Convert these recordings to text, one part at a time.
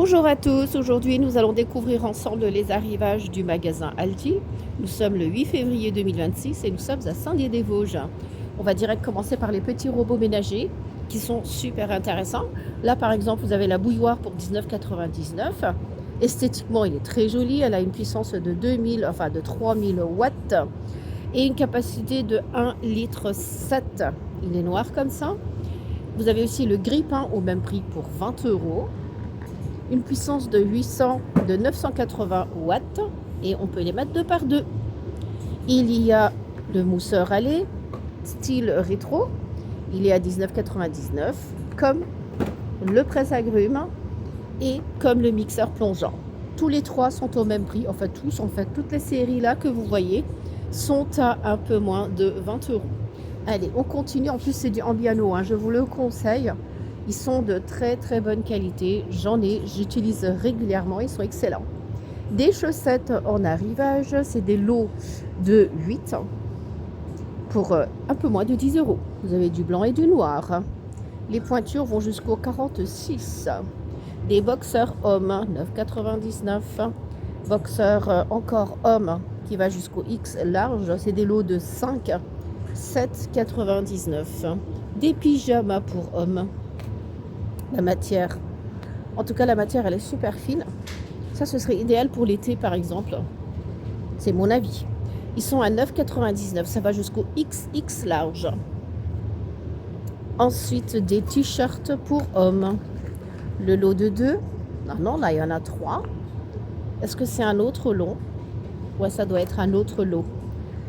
Bonjour à tous, aujourd'hui nous allons découvrir ensemble les arrivages du magasin Aldi. Nous sommes le 8 février 2026 et nous sommes à Saint-Dié-des-Vosges. On va direct commencer par les petits robots ménagers qui sont super intéressants. Là par exemple vous avez la bouilloire pour 19,99 €. Esthétiquement il est très joli, elle a une puissance de 3000 watts et une capacité de 1,7 litre. Il est noir comme ça. Vous avez aussi le grille-pain au même prix pour 20 €. Une puissance de 980 watts et on peut les mettre deux par deux. Il y a le mousseur à lait style rétro, il est à 19,99 €, comme le presse-agrumes et comme le mixeur plongeant. Tous les trois sont au même prix, toutes les séries là que vous voyez sont à un peu moins de 20 €. Allez, on continue, en plus c'est du Ambiano, je vous le conseille. Ils sont de très très bonne qualité, j'utilise régulièrement, ils sont excellents. Des chaussettes en arrivage, c'est des lots de 8 pour un peu moins de 10 €. Vous avez du blanc et du noir. Les pointures vont jusqu'au 46. Des boxers hommes, 9,99 €. Boxers encore hommes qui va jusqu'au X large, c'est des lots de 5, 7,99 €. Des pyjamas pour hommes. La matière, la matière elle est super fine. Ça ce serait idéal pour l'été par exemple. C'est mon avis. Ils sont à 9,99 €, ça va jusqu'au XX large. Ensuite des t-shirts pour hommes. Le lot de 2. Non, là il y en a 3. Est-ce que c'est un autre lot? Ouais, ça doit être un autre lot.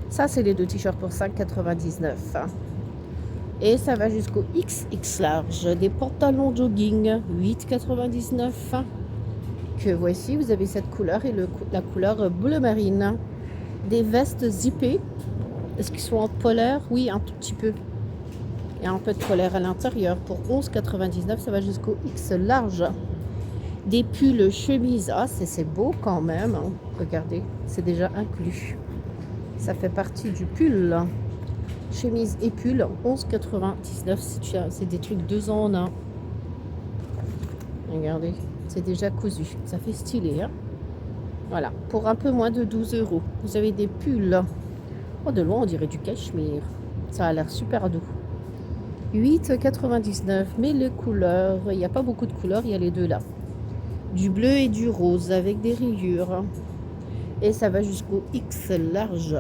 Ça c'est les 2 t-shirts pour 5,99 €. Et ça va jusqu'au XX large. Des pantalons jogging, 8,99 €. Que voici, vous avez cette couleur et la couleur bleu marine. Des vestes zippées. Est-ce qu'ils sont en polaire? Oui, un tout petit peu. Il y a un peu de polaire à l'intérieur. Pour 11,99 €, ça va jusqu'au X large. Des pulls chemises. Ah, c'est beau quand même. Regardez, c'est déjà inclus. Ça fait partie du pull. Chemise et pull, 11,99 €. C'est des trucs 2 en 1. Regardez, c'est déjà cousu. Ça fait stylé. Voilà, pour un peu moins de 12 €. Vous avez des pulls. Oh, de loin, on dirait du cachemire. Ça a l'air super doux. 8,99 €. Mais les couleurs, il n'y a pas beaucoup de couleurs. Il y a les deux là. Du bleu et du rose avec des rayures. Et ça va jusqu'au X large.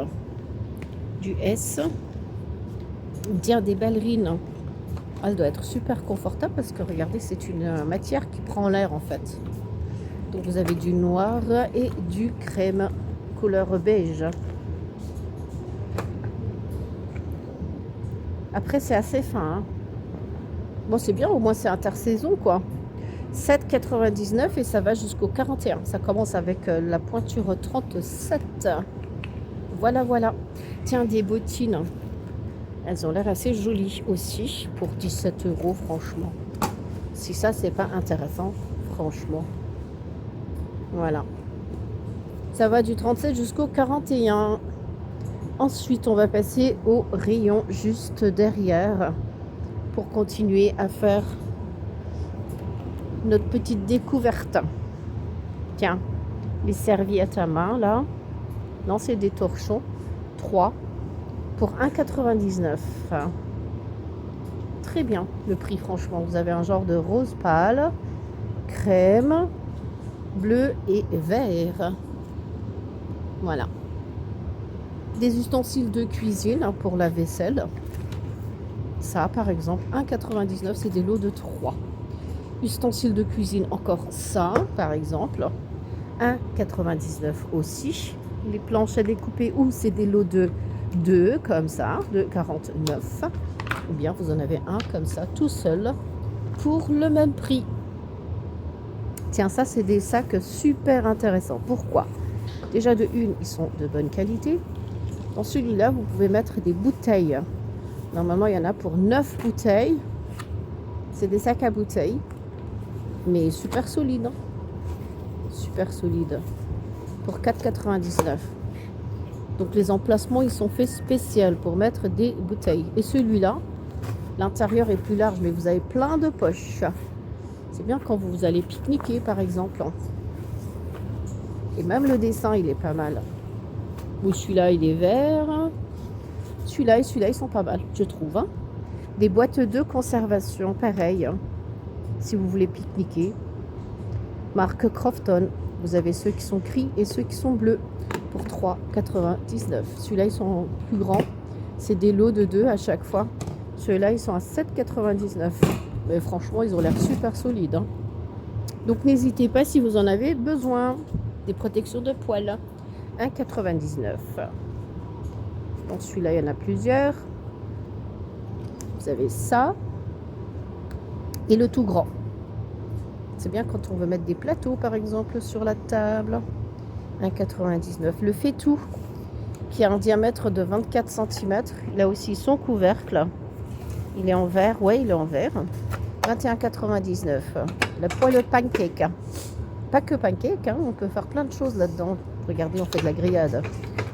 Du S. Dire des ballerines, elle doit être super confortable parce que regardez, c'est une matière qui prend l'air en fait. Donc vous avez du noir et du crème couleur beige. Après c'est assez fin. Bon, c'est bien, au moins c'est intersaison quoi. 7,99 € et ça va jusqu'au 41. Ça commence avec la pointure 37. Voilà. Tiens, des bottines. Elles ont l'air assez jolies aussi pour 17 € franchement. Si ça c'est pas intéressant, franchement. Voilà. Ça va du 37 jusqu'au 41. Ensuite on va passer au rayon juste derrière pour continuer à faire notre petite découverte. Tiens, les serviettes à main là. Non, c'est des torchons. 3. Pour 1,99 €. Très bien le prix franchement. Vous avez un genre de rose pâle, crème, bleu et vert. Voilà. Des ustensiles de cuisine pour la vaisselle. Ça par exemple 1,99 €, c'est des lots de 3. Ustensiles de cuisine encore ça par exemple 1,99 € aussi. Les planches à découper ou c'est des lots de 2 comme ça, de 49, ou bien vous en avez un comme ça tout seul pour le même prix. Tiens, ça c'est des sacs super intéressants. Pourquoi? Déjà de une, ils sont de bonne qualité. Dans celui-là, vous pouvez mettre des bouteilles. Normalement, il y en a pour 9 bouteilles. C'est des sacs à bouteilles, mais super solides. Super solides. Pour 4,99 €. Donc les emplacements, ils sont faits spécial pour mettre des bouteilles. Et celui-là, l'intérieur est plus large, mais vous avez plein de poches. C'est bien quand vous allez pique-niquer, par exemple. Et même le dessin, il est pas mal. Ou celui-là, il est vert. Celui-là et celui-là, ils sont pas mal, je trouve. Hein. Des boîtes de conservation, pareil. Hein, si vous voulez pique-niquer. Marque Crofton. Vous avez ceux qui sont gris et ceux qui sont bleus pour 3,99. Celui-là, ils sont plus grands. C'est des lots de 2 à chaque fois. Ceux-là, ils sont à 7,99. Mais franchement, ils ont l'air super solides. Hein. Donc, n'hésitez pas si vous en avez besoin. Des protections de poils. 1,99. Donc, celui-là, il y en a plusieurs. Vous avez ça. Et le tout grand. C'est bien quand on veut mettre des plateaux, par exemple, sur la table. 1,99. Le faitout, qui a un diamètre de 24 cm. Il a aussi son couvercle. Il est en verre. Ouais, il est en verre. 21,99. Le poêle pancake. Pas que pancake, hein, on peut faire plein de choses là-dedans. Regardez, on fait de la grillade.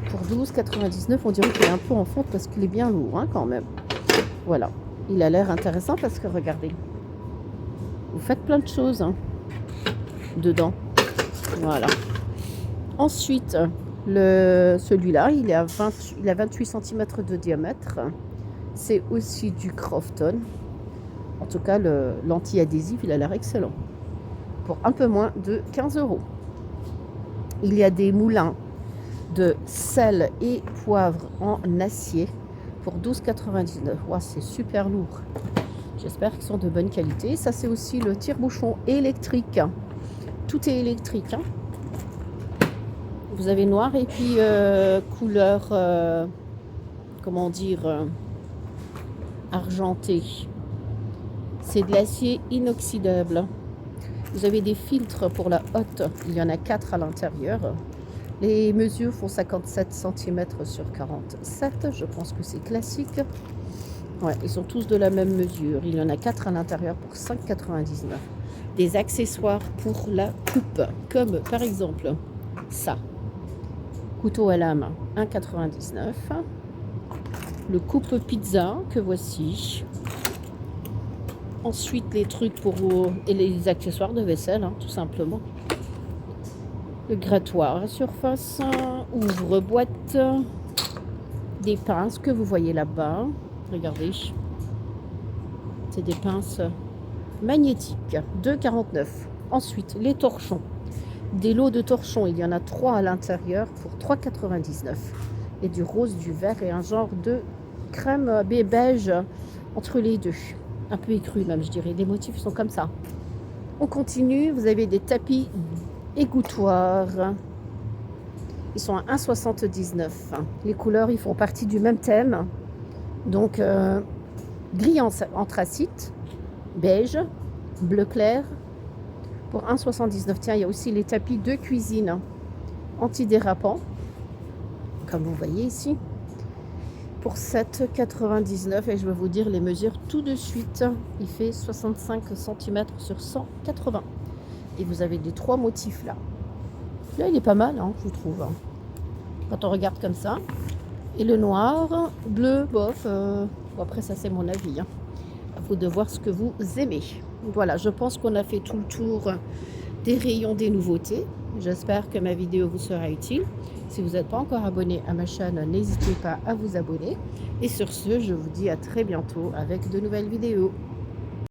Pour 12,99, on dirait qu'il est un peu en fonte parce qu'il est bien lourd, hein, quand même. Voilà. Il a l'air intéressant parce que, regardez, vous faites plein de choses hein, dedans. Voilà. Ensuite, celui-là, il a 28 cm de diamètre. C'est aussi du Crofton. En tout cas, l'anti-adhésif, il a l'air excellent. Pour un peu moins de 15 €. Il y a des moulins de sel et poivre en acier pour 12,99 €. Wow, c'est super lourd. J'espère qu'ils sont de bonne qualité. Ça, c'est aussi le tire-bouchon électrique. Tout est électrique. Hein. Vous avez noir et puis couleur, comment dire, argenté. C'est de l'acier inoxydable. Vous avez des filtres pour la hotte. Il y en a 4 à l'intérieur. Les mesures font 57 cm sur 47. Je pense que c'est classique. Ouais, ils sont tous de la même mesure. Il y en a 4 à l'intérieur pour 5,99. Des accessoires pour la coupe, comme par exemple ça. Couteau à lame, 1,99. Le coupe pizza que voici. Ensuite, les trucs pour et les accessoires de vaisselle, hein, tout simplement. Le grattoir à surface, ouvre-boîte, des pinces que vous voyez là-bas. Regardez, c'est des pinces magnétiques, 2,49. Ensuite, les torchons. Des lots de torchons, il y en a 3 à l'intérieur pour 3,99. Et du rose, du vert et un genre de crème beige entre les deux. Un peu écru même, je dirais. Les motifs sont comme ça. On continue. Vous avez des tapis égouttoirs. Ils sont à 1,79. Les couleurs, ils font partie du même thème. Donc, gris anthracite, beige, bleu clair. Pour 1,79. Tiens, il y a aussi les tapis de cuisine antidérapants. Comme vous voyez ici. Pour 7,99 et je vais vous dire les mesures tout de suite. Il fait 65 cm sur 180. Et vous avez les 3 motifs là. Là, il est pas mal, hein, je trouve. Quand on regarde comme ça. Et le noir, bleu, bof. Bon, après, ça, c'est mon avis. Hein. À vous de voir ce que vous aimez. Voilà, je pense qu'on a fait tout le tour des rayons des nouveautés. J'espère que ma vidéo vous sera utile. Si vous n'êtes pas encore abonné à ma chaîne, n'hésitez pas à vous abonner. Et sur ce, je vous dis à très bientôt avec de nouvelles vidéos.